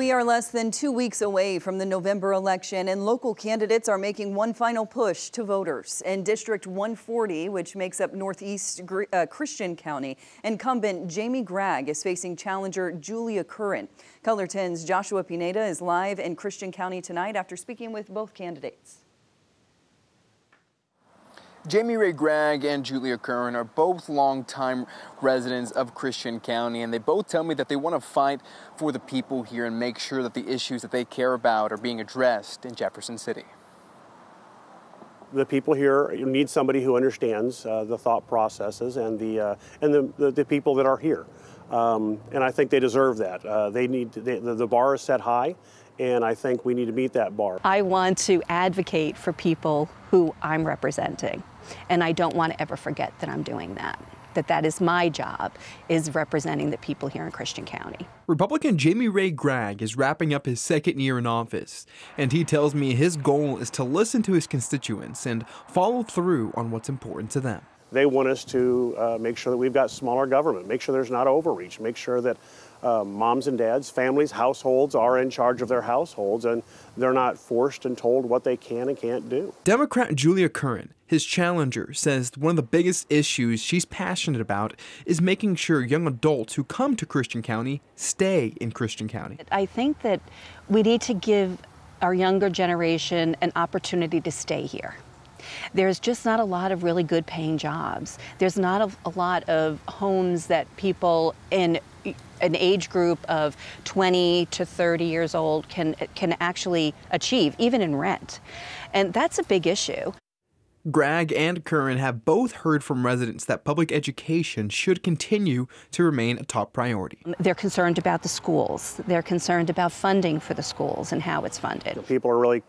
We are less than 2 weeks away from the November election, and local candidates are making one final push to voters. In District 140, which makes up Northeast Christian County, incumbent Jamie Gregg is facing challenger Julia Curran. Color 10's Joshua Pineda is live in Christian County tonight after speaking with both candidates. Jamie Ray Gregg and Julia Curran are both longtime residents of Christian County, and they both tell me that they want to fight for the people here and make sure that the issues that they care about are being addressed in Jefferson City. The people here need somebody who understands the thought processes and the people that are here, and I think they deserve that. The bar is set high, and I think we need to meet that bar. I want to advocate for people who I'm representing, and I don't want to ever forget that I'm doing that. That is my job, is representing the people here in Christian County. Republican Jamie Ray Gregg is wrapping up his second year in office, and he tells me his goal is to listen to his constituents and follow through on what's important to them. They want us to make sure that we've got smaller government, make sure there's not overreach, make sure that moms and dads, families, households are in charge of their households and they're not forced and told what they can and can't do. Democrat Julia Curran, his challenger, says one of the biggest issues she's passionate about is making sure young adults who come to Christian County stay in Christian County. I think that we need to give our younger generation an opportunity to stay here. There's just not a lot of really good paying jobs. There's not a lot of homes that people in an age group of 20 to 30 years old can actually achieve, even in rent. And that's a big issue. Gregg and Curran have both heard from residents that public education should continue to remain a top priority. They're concerned about the schools. They're concerned about funding for the schools and how it's funded. People are really,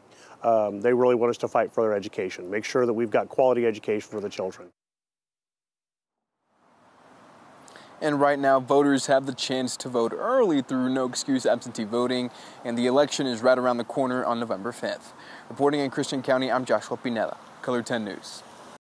they really want us to fight for their education, make sure that we've got quality education for the children. And right now, voters have the chance to vote early through no-excuse absentee voting, and the election is right around the corner on November 5th. Reporting in Christian County, I'm Joshua Pineda, Color 10 News.